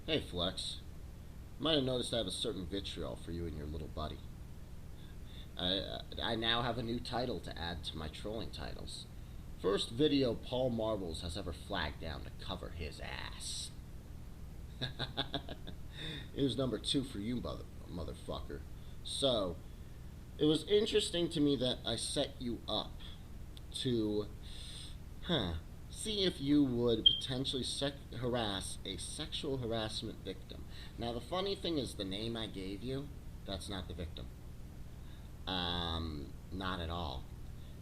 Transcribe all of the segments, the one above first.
Hey Flex, you might have noticed I have a certain vitriol for you and your little buddy. I now have a new title to add to my trolling titles. First video Paul Marbles has ever flagged down to cover his ass. Here's number two for you, motherfucker. So, it was interesting to me that I set you up to, see if you would potentially harass a sexual harassment victim. Now, the funny thing is, the name I gave you, that's not the victim. Not at all.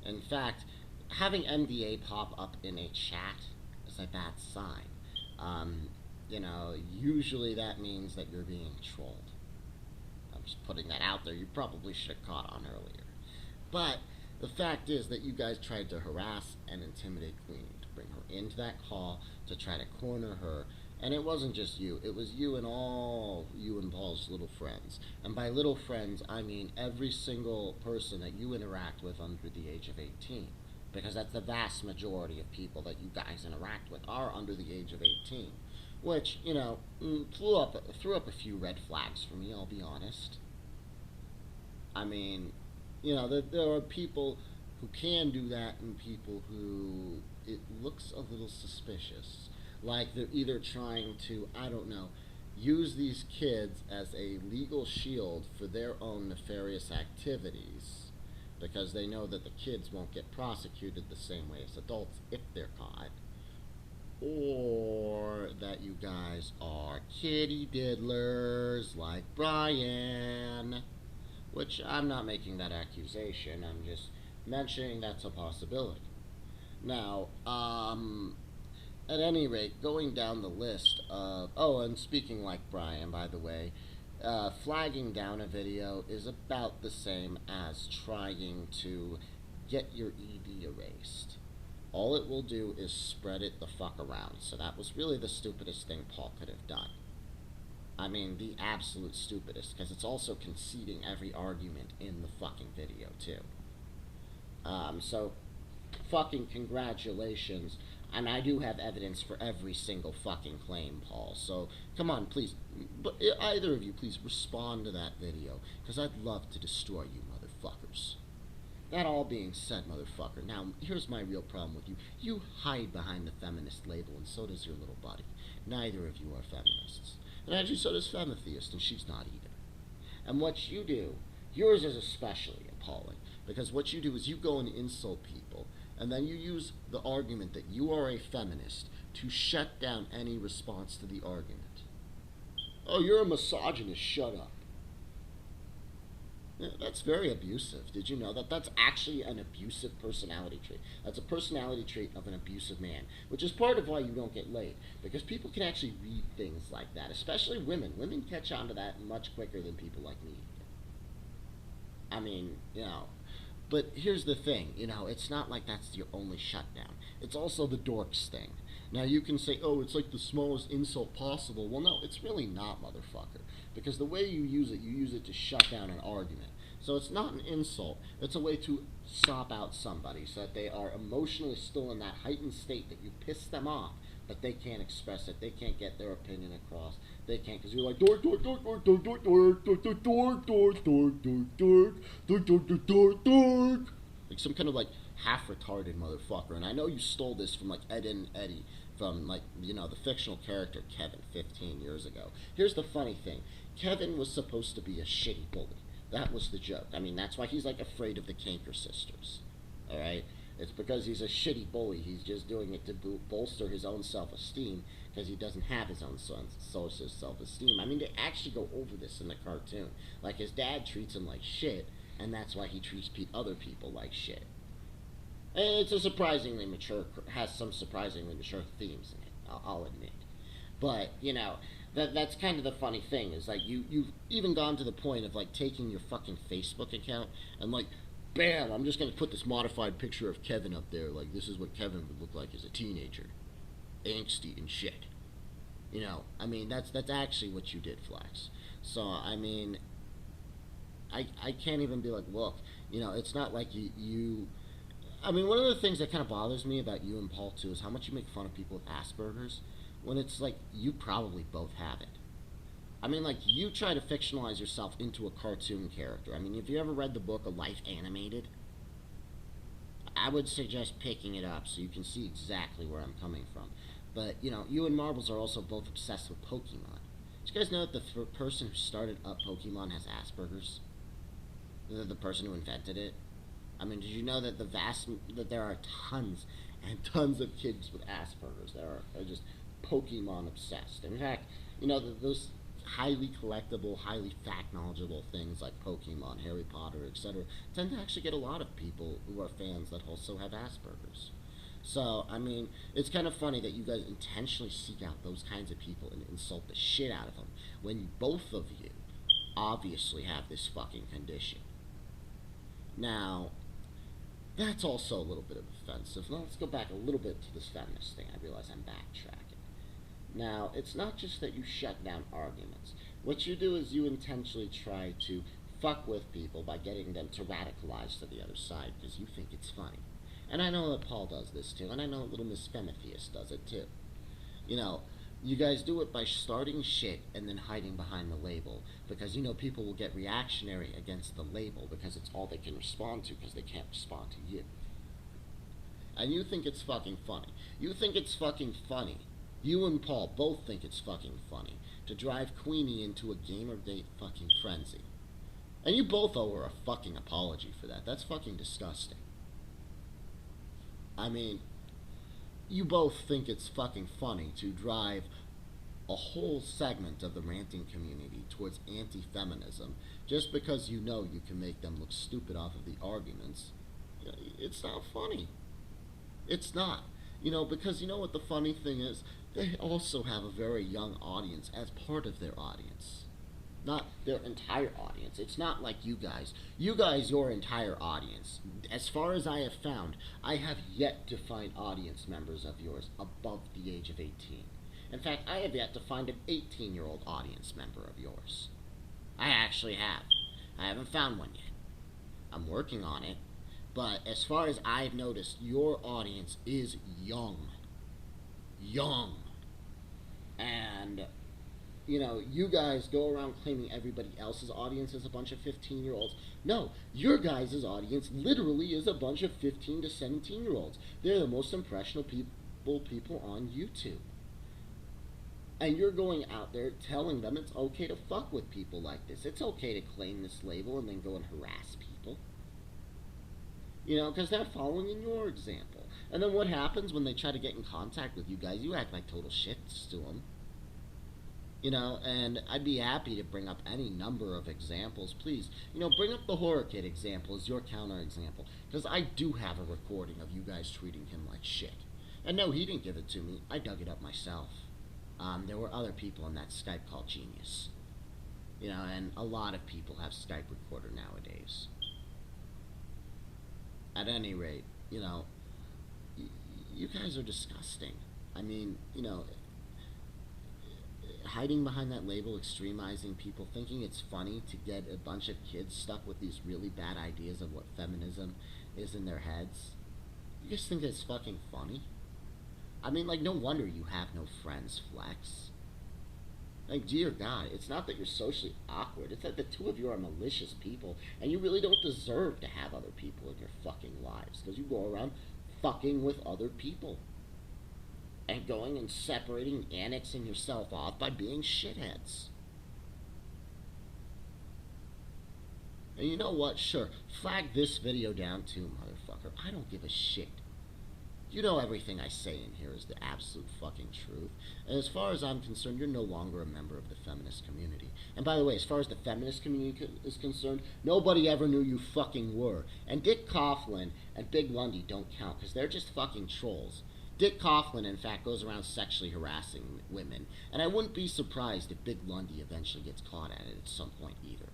In fact, having MDA pop up in a chat is a bad sign. Usually that means that you're being trolled. I'm just putting that out there. You probably should have caught on earlier. But the fact is that you guys tried to harass and intimidate Queenie, to bring her into that call, to try to corner her. And it wasn't just you. It was you and all you and Paul's little friends. And by little friends, I mean every single person that you interact with under the age of 18. Because that's the vast majority of people that you guys interact with are under the age of 18. Which, threw up a few red flags for me, I'll be honest. I mean, there are people who can do that and people who it looks a little suspicious. Like they're either trying to, I don't know, use these kids as a legal shield for their own nefarious activities because they know that the kids won't get prosecuted the same way as adults if they're caught. Or that you guys are kitty diddlers like Brian. Which I'm not making that accusation, I'm just mentioning that's a possibility. Now, at any rate, going down the list of... Oh, and speaking like Brian, by the way, flagging down a video is about the same as trying to get your ED erased. All it will do is spread it the fuck around. So that was really the stupidest thing Paul could have done. I mean, the absolute stupidest, because it's also conceding every argument in the fucking video, too. So, fucking congratulations. And I do have evidence for every single fucking claim, Paul. So, come on, please. But either of you, please respond to that video, because I'd love to destroy you motherfuckers. That all being said, motherfucker, now, here's my real problem with you. You hide behind the feminist label, and so does your little buddy. Neither of you are feminists. And actually, so does Femitheist, and she's not either. And what you do, yours is especially appalling, because what you do is you go and insult people, and then you use the argument that you are a feminist to shut down any response to the argument. Oh, you're a misogynist, shut up. Yeah, that's very abusive. Did you know that? That's actually an abusive personality trait. That's a personality trait of an abusive man, which is part of why you don't get laid. Because people can actually read things like that, especially women. Women catch on to that much quicker than people like me. I mean, but here's the thing, it's not like that's your only shutdown. It's also the dorks thing. Now you can say, oh, it's like the smallest insult possible. Well, no, it's really not, motherfucker. Because the way you use it to shut down an argument. So it's not an insult. It's a way to stop out somebody so that they are emotionally still in that heightened state that you piss them off, but they can't express it. They can't get their opinion across. They can't, because you're like, dork, dork, dork, dork, dork, dork, dork, dork, dork, dork, dork, dork, dork, dork, dork, dork, dork, dork. Like some kind of like half-retarded motherfucker. And I know you stole this from like Ed and Eddie from like, the fictional character Kevin 15 years ago. Here's the funny thing. Kevin was supposed to be a shitty bully. That was the joke. I mean, that's why he's like afraid of the Kanker sisters. Alright? It's because he's a shitty bully. He's just doing it to bolster his own self-esteem because he doesn't have his own source of self-esteem. I mean, they actually go over this in the cartoon. Like, his dad treats him like shit, and that's why he treats other people like shit. And it's a has some surprisingly mature themes in it, I'll admit. But, that's kind of the funny thing, is like, you've even gone to the point of like taking your fucking Facebook account and like, bam, I'm just going to put this modified picture of Kevin up there, like this is what Kevin would look like as a teenager. Angsty and shit. I mean, that's actually what you did, Flex. So, I mean, I can't even be like, look, it's not like you I mean, one of the things that kind of bothers me about you and Paul, too, is how much you make fun of people with Asperger's, when it's like you probably both have it. I mean, like, you try to fictionalize yourself into a cartoon character. I mean, if you ever read the book A Life Animated, I would suggest picking it up so you can see exactly where I'm coming from. But, you know, you and Marbles are also both obsessed with Pokemon. Did you guys know that the person who started up Pokemon has Asperger's? The person who invented it? I mean, did you know that that there are tons and tons of kids with Asperger's that are just Pokemon obsessed? In fact, you know, those highly collectible, highly fact knowledgeable things like Pokemon, Harry Potter, etc., tend to actually get a lot of people who are fans that also have Asperger's. So, I mean, it's kind of funny that you guys intentionally seek out those kinds of people and insult the shit out of them when both of you obviously have this fucking condition. Now, that's also a little bit offensive. Now, let's go back a little bit to this feminist thing. I realize I'm backtracking. Now, it's not just that you shut down arguments. What you do is you intentionally try to fuck with people by getting them to radicalize to the other side because you think it's funny. And I know that Paul does this too, and I know that little Miss Femitheist does it too. You know, you guys do it by starting shit and then hiding behind the label because you know people will get reactionary against the label because it's all they can respond to because they can't respond to you. And you think it's fucking funny. You think it's fucking funny. You and Paul both think it's fucking funny to drive Queenie into a Gamergate fucking frenzy. And you both owe her a fucking apology for that. That's fucking disgusting. I mean, you both think it's fucking funny to drive a whole segment of the ranting community towards anti-feminism just because you know you can make them look stupid off of the arguments. It's not funny. It's not. You know, because you know what the funny thing is? They also have a very young audience as part of their audience. Not their entire audience. It's not like you guys. You guys, your entire audience. As far as I have found, I have yet to find audience members of yours above the age of 18. In fact, I have yet to find an 18-year-old audience member of yours. I actually have. I haven't found one yet. I'm working on it. But as far as I've noticed, your audience is young. Young. And, you know, you guys go around claiming everybody else's audience is a bunch of 15-year-olds. No, your guys' audience literally is a bunch of 15 to 17-year-olds. They're the most impressionable people on YouTube. And you're going out there telling them it's okay to fuck with people like this. It's okay to claim this label and then go and harass people. You know, because they're following in your example. And then what happens when they try to get in contact with you guys? You act like total shits to them. You know, and I'd be happy to bring up any number of examples. Please, you know, bring up the Horror Kid example as your counter example. Because I do have a recording of you guys treating him like shit. And no, he didn't give it to me. I dug it up myself. There were other people in that Skype called Genius. You know, and a lot of people have Skype Recorder nowadays. At any rate, you know, you guys are disgusting. I mean, you know, hiding behind that label, extremizing people, thinking it's funny to get a bunch of kids stuck with these really bad ideas of what feminism is in their heads. You just think it's fucking funny? I mean, like, no wonder you have no friends, Flex. Like, dear God, it's not that you're socially awkward. It's that the two of you are malicious people, and you really don't deserve to have other people in your fucking lives, because you go around fucking with other people. And going and separating, annexing yourself off by being shitheads. And you know what? Sure, flag this video down too, motherfucker. I don't give a shit. You know everything I say in here is the absolute fucking truth. And as far as I'm concerned, you're no longer a member of the feminist community. And by the way, as far as the feminist community is concerned, nobody ever knew you fucking were. And Dick Coughlin and Big Lundy don't count, because they're just fucking trolls. Dick Coughlin, in fact, goes around sexually harassing women. And I wouldn't be surprised if Big Lundy eventually gets caught at it at some point either.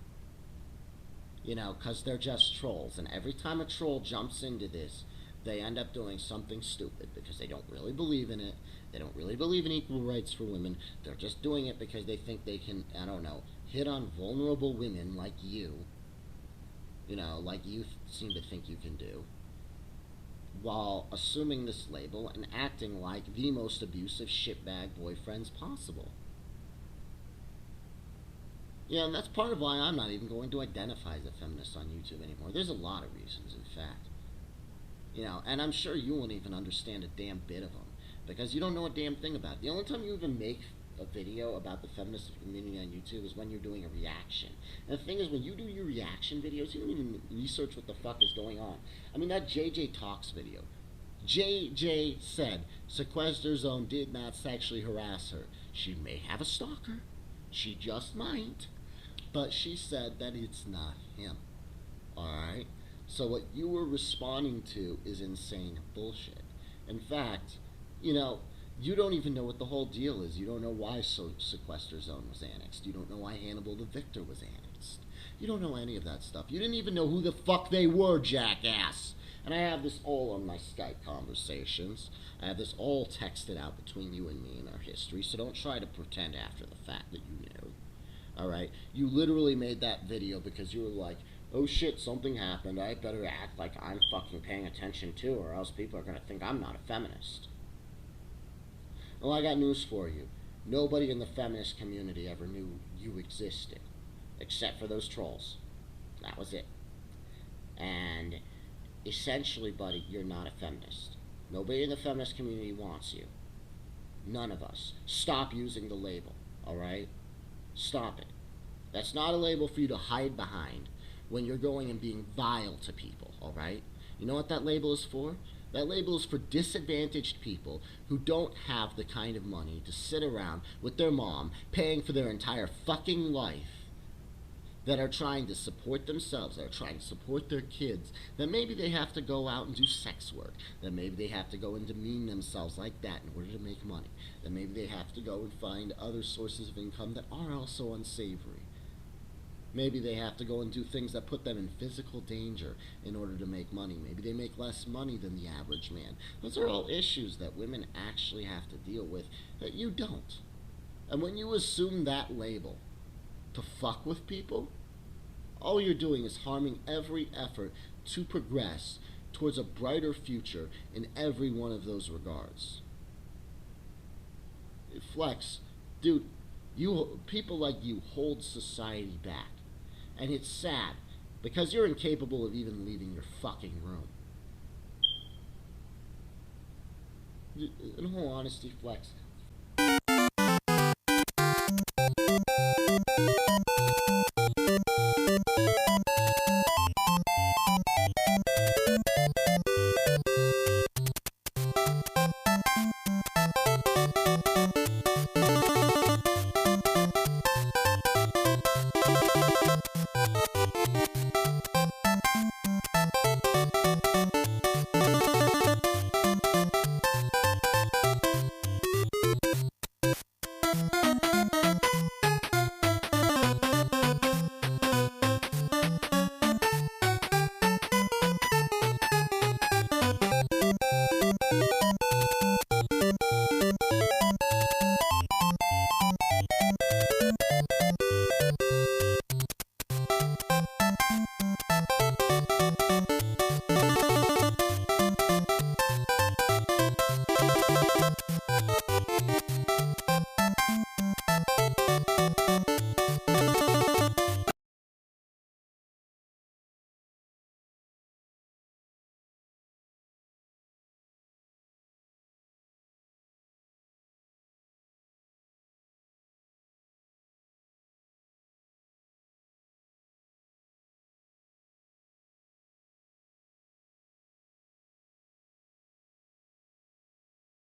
You know, because they're just trolls. And every time a troll jumps into this, they end up doing something stupid because they don't really believe in it. They don't really believe in equal rights for women. They're just doing it because they think they can, I don't know, hit on vulnerable women like you. You know, like you seem to think you can do. while assuming this label and acting like the most abusive shitbag boyfriends possible. Yeah, and that's part of why I'm not even going to identify as a feminist on YouTube anymore. There's a lot of reasons, in fact. And I'm sure you won't even understand a damn bit of them because you don't know a damn thing about it. The only time you even make a video about the feminist community on YouTube is when you're doing a reaction. And the thing is, when you do your reaction videos, you don't even research what the fuck is going on. I mean, that JJ Talks video. JJ said Sequester Zone did not sexually harass her. She may have a stalker. She just might. But she said that it's not him. Alright? So what you were responding to is insane bullshit. In fact, you don't even know what the whole deal is. You don't know why Sequester Zone was annexed. You don't know why Hannibal the Victor was annexed. You don't know any of that stuff. You didn't even know who the fuck they were, jackass. And I have this all on my Skype conversations. I have this all texted out between you and me in our history, so don't try to pretend after the fact that you knew. Alright? You literally made that video because you were like, oh shit, something happened. I better act like I'm fucking paying attention too, or else people are gonna think I'm not a feminist. Well, I got news for you. Nobody in the feminist community ever knew you existed. Except for those trolls. That was it. And essentially, buddy, you're not a feminist. Nobody in the feminist community wants you. None of us. Stop using the label, alright? Stop it. That's not a label for you to hide behind when you're going and being vile to people, alright? You know what that label is for? That label is for disadvantaged people who don't have the kind of money to sit around with their mom paying for their entire fucking life, that are trying to support themselves, that are trying to support their kids, that maybe they have to go out and do sex work, that maybe they have to go and demean themselves like that in order to make money, that maybe they have to go and find other sources of income that are also unsavory. Maybe they have to go and do things that put them in physical danger in order to make money. Maybe they make less money than the average man. Those are all issues that women actually have to deal with that you don't. And when you assume that label to fuck with people, all you're doing is harming every effort to progress towards a brighter future in every one of those regards. Flex, dude, people like you hold society back. And it's sad, because you're incapable of even leaving your fucking room. In all honesty, Flex,